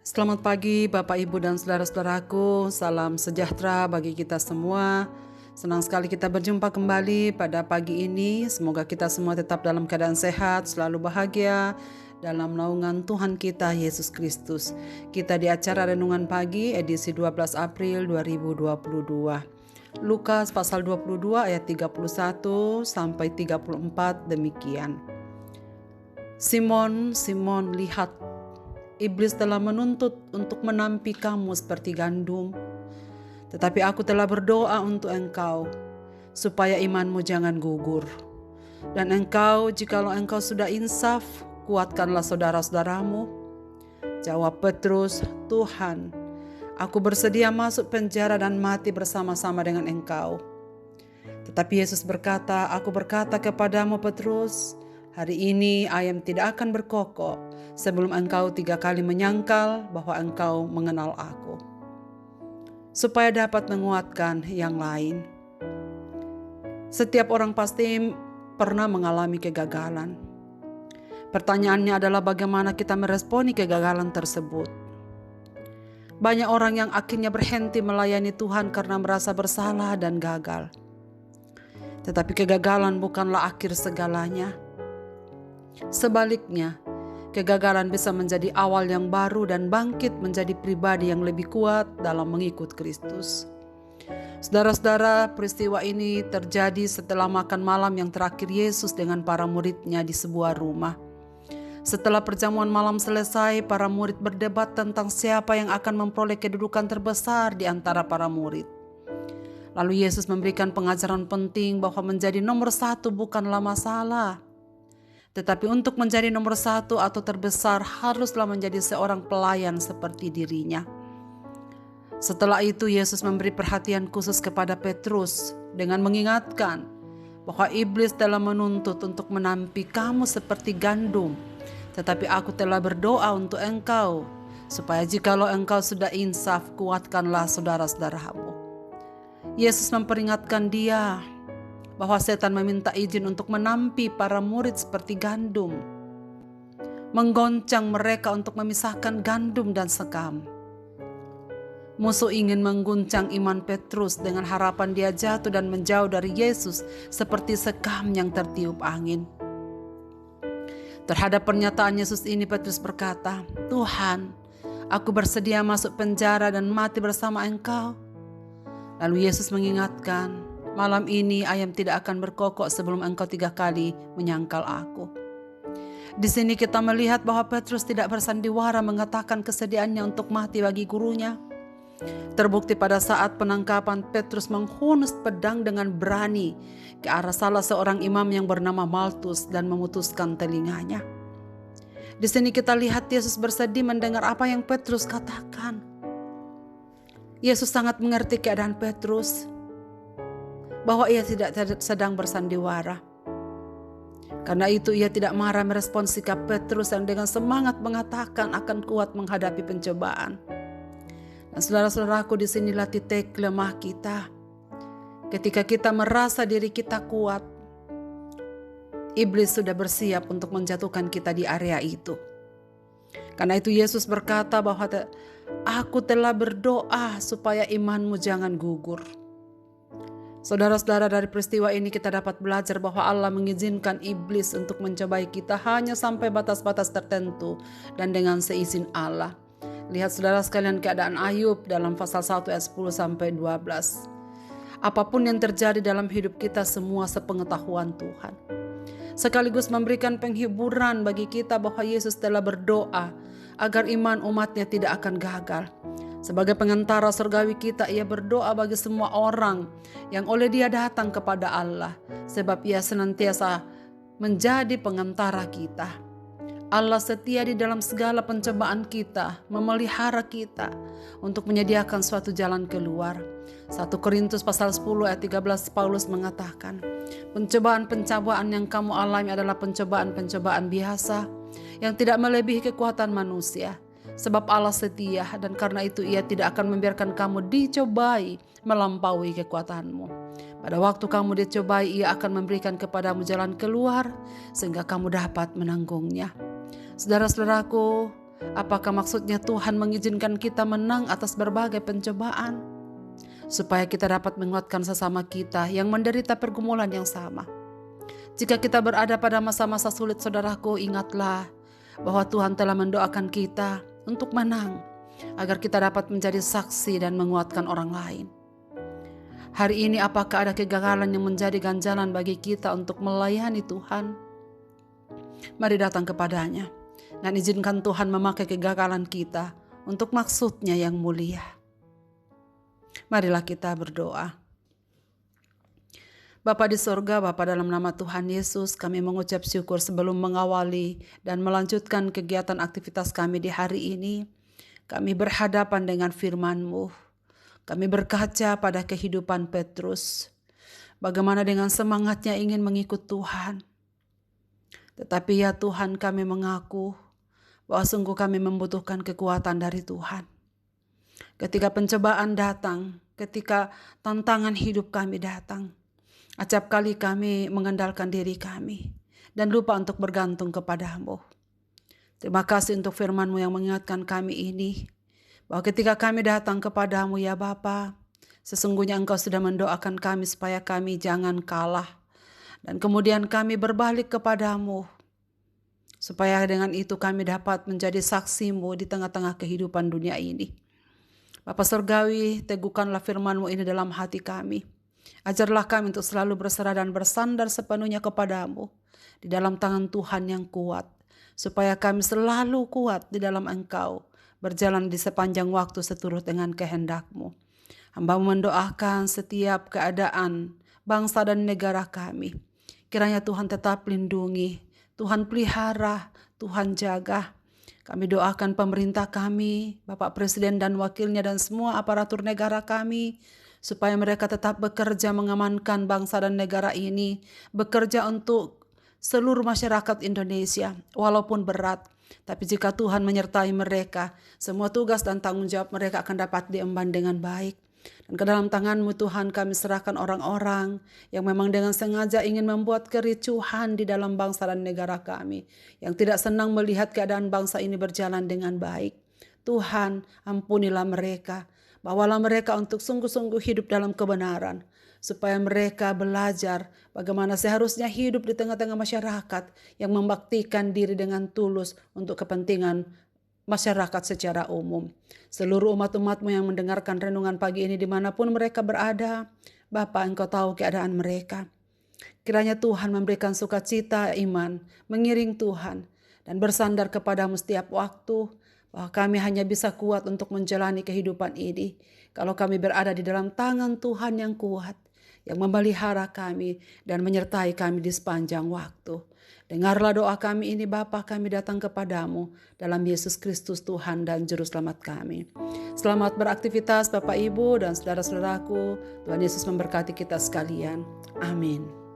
Selamat pagi Bapak Ibu dan saudara-saudaraku, salam sejahtera bagi kita semua. Senang sekali kita berjumpa kembali pada pagi ini. Semoga kita semua tetap dalam keadaan sehat, selalu bahagia dalam naungan Tuhan kita Yesus Kristus. Kita di acara Renungan Pagi edisi 12 April 2022. Lukas pasal 22 ayat 31 sampai 34 demikian. Simon, Simon, lihat, iblis telah menuntut untuk menampi kamu seperti gandum. Tetapi aku telah berdoa untuk engkau, supaya imanmu jangan gugur. Dan engkau, jikalau engkau sudah insaf, kuatkanlah saudara-saudaramu. Jawab Petrus, Tuhan, aku bersedia masuk penjara dan mati bersama-sama dengan engkau. Tetapi Yesus berkata, aku berkata kepadamu Petrus, hari ini ayam tidak akan berkokok sebelum engkau 3 kali menyangkal bahwa engkau mengenal aku. Supaya dapat menguatkan yang lain. Setiap orang pasti pernah mengalami kegagalan. Pertanyaannya adalah bagaimana kita meresponi kegagalan tersebut. Banyak orang yang akhirnya berhenti melayani Tuhan karena merasa bersalah dan gagal. Tetapi kegagalan bukanlah akhir segalanya. Sebaliknya, kegagalan bisa menjadi awal yang baru dan bangkit menjadi pribadi yang lebih kuat dalam mengikut Kristus. Saudara-saudara, peristiwa ini terjadi setelah makan malam yang terakhir Yesus dengan para muridnya di sebuah rumah. Setelah perjamuan malam selesai, para murid berdebat tentang siapa yang akan memperoleh kedudukan terbesar di antara para murid. Lalu Yesus memberikan pengajaran penting bahwa menjadi nomor 1 bukanlah masalah. Tetapi untuk menjadi nomor 1 atau terbesar haruslah menjadi seorang pelayan seperti dirinya. Setelah itu Yesus memberi perhatian khusus kepada Petrus dengan mengingatkan bahwa iblis telah menuntut untuk menampi kamu seperti gandum. Tetapi aku telah berdoa untuk engkau, supaya jikalau engkau sudah insaf, kuatkanlah saudara-saudaramu. Yesus memperingatkan dia bahwa setan meminta izin untuk menampi para murid seperti gandum, menggoncang mereka untuk memisahkan gandum dan sekam. Musuh ingin mengguncang iman Petrus dengan harapan dia jatuh dan menjauh dari Yesus seperti sekam yang tertiup angin. Terhadap pernyataan Yesus ini, Petrus berkata, Tuhan, aku bersedia masuk penjara dan mati bersama engkau. Lalu Yesus mengingatkan, malam ini ayam tidak akan berkokok sebelum engkau 3 kali menyangkal aku. Di sini kita melihat bahwa Petrus tidak bersandiwara mengatakan kesediaannya untuk mati bagi gurunya. Terbukti pada saat penangkapan, Petrus menghunus pedang dengan berani ke arah salah seorang imam yang bernama Maltus dan memutuskan telinganya. Di sini kita lihat Yesus bersedih mendengar apa yang Petrus katakan. Yesus sangat mengerti keadaan Petrus, bahwa ia tidak sedang bersandiwara. Karena itu ia tidak marah merespon sikap Petrus yang dengan semangat mengatakan akan kuat menghadapi pencobaan. Dan saudara-saudaraku, disinilah titik lemah kita. Ketika kita merasa diri kita kuat, iblis sudah bersiap untuk menjatuhkan kita di area itu. Karena itu Yesus berkata bahwa aku telah berdoa supaya imanmu jangan gugur. Saudara-saudara, dari peristiwa ini kita dapat belajar bahwa Allah mengizinkan iblis untuk mencobai kita hanya sampai batas-batas tertentu dan dengan seizin Allah. Lihat saudara sekalian keadaan Ayub dalam pasal 1 ayat 10 sampai 12. Apapun yang terjadi dalam hidup kita semua sepengetahuan Tuhan. Sekaligus memberikan penghiburan bagi kita bahwa Yesus telah berdoa agar iman umatnya tidak akan gagal. Sebagai pengantara surgawi kita, ia berdoa bagi semua orang yang oleh dia datang kepada Allah, sebab ia senantiasa menjadi pengantara kita. Allah setia di dalam segala pencobaan kita, memelihara kita untuk menyediakan suatu jalan keluar. 1 Korintus pasal 10 ayat 13 Paulus mengatakan, pencobaan-pencobaan yang kamu alami adalah pencobaan-pencobaan biasa yang tidak melebihi kekuatan manusia. Sebab Allah setia dan karena itu ia tidak akan membiarkan kamu dicobai melampaui kekuatanmu. Pada waktu kamu dicobai, ia akan memberikan kepadamu jalan keluar sehingga kamu dapat menanggungnya. Saudara-saudaraku, Apakah maksudnya Tuhan mengizinkan kita menang atas berbagai pencobaan? Supaya kita dapat menguatkan sesama kita yang menderita pergumulan yang sama. Jika kita berada pada masa-masa sulit, saudaraku, ingatlah bahwa Tuhan telah mendoakan kita untuk menang, agar kita dapat menjadi saksi dan menguatkan orang lain. Hari ini apakah ada kegagalan yang menjadi ganjalan bagi kita untuk melayani Tuhan? Mari datang kepadanya dan izinkan Tuhan memakai kegagalan kita untuk maksudnya yang mulia. Marilah kita berdoa. Bapa di sorga, Bapa dalam nama Tuhan Yesus, kami mengucap syukur sebelum mengawali dan melanjutkan kegiatan aktivitas kami di hari ini. Kami berhadapan dengan firman-Mu. Kami berkaca pada kehidupan Petrus. Bagaimana dengan semangatnya ingin mengikut Tuhan. Tetapi ya Tuhan, kami mengaku bahwa sungguh kami membutuhkan kekuatan dari Tuhan. Ketika pencobaan datang, ketika tantangan hidup kami datang, acap kali kami mengandalkan diri kami dan lupa untuk bergantung kepada-Mu. Terima kasih untuk firman-Mu yang mengingatkan kami ini, bahwa ketika kami datang kepada-Mu ya Bapa, sesungguhnya Engkau sudah mendoakan kami supaya kami jangan kalah. Dan kemudian kami berbalik kepada-Mu, supaya dengan itu kami dapat menjadi saksi-Mu di tengah-tengah kehidupan dunia ini. Bapa Surgawi, teguhkanlah firman-Mu ini dalam hati kami. Ajarlah kami untuk selalu berserah dan bersandar sepenuhnya kepada-Mu di dalam tangan Tuhan yang kuat, supaya kami selalu kuat di dalam Engkau, berjalan di sepanjang waktu seturut dengan kehendak-Mu. Hamba-Mu mendoakan setiap keadaan bangsa dan negara kami. Kiranya Tuhan tetap lindungi, Tuhan pelihara, Tuhan jaga. Kami doakan pemerintah kami, Bapak Presiden dan wakilnya dan semua aparatur negara kami, supaya mereka tetap bekerja mengamankan bangsa dan negara ini, bekerja untuk seluruh masyarakat Indonesia, walaupun berat. Tapi jika Tuhan menyertai mereka, semua tugas dan tanggung jawab mereka akan dapat diemban dengan baik. Dan ke dalam tangan-Mu Tuhan kami serahkan orang-orang yang memang dengan sengaja ingin membuat kericuhan di dalam bangsa dan negara kami, yang tidak senang melihat keadaan bangsa ini berjalan dengan baik. Tuhan, ampunilah mereka, bawalah mereka untuk sungguh-sungguh hidup dalam kebenaran, supaya mereka belajar bagaimana seharusnya hidup di tengah-tengah masyarakat yang membaktikan diri dengan tulus untuk kepentingan masyarakat secara umum. Seluruh umat-umat-Mu yang mendengarkan renungan pagi ini dimanapun mereka berada, Bapa, Engkau tahu keadaan mereka. Kiranya Tuhan memberikan sukacita iman, mengiring Tuhan, dan bersandar kepada-Mu setiap waktu, bahwa kami hanya bisa kuat untuk menjalani kehidupan ini kalau kami berada di dalam tangan Tuhan yang kuat, yang memelihara kami dan menyertai kami di sepanjang waktu. Dengarlah doa kami ini Bapa, kami datang kepadamu dalam Yesus Kristus Tuhan dan Juru Selamat kami. Selamat beraktivitas Bapak Ibu dan saudara-saudaraku. Tuhan Yesus memberkati kita sekalian. Amin.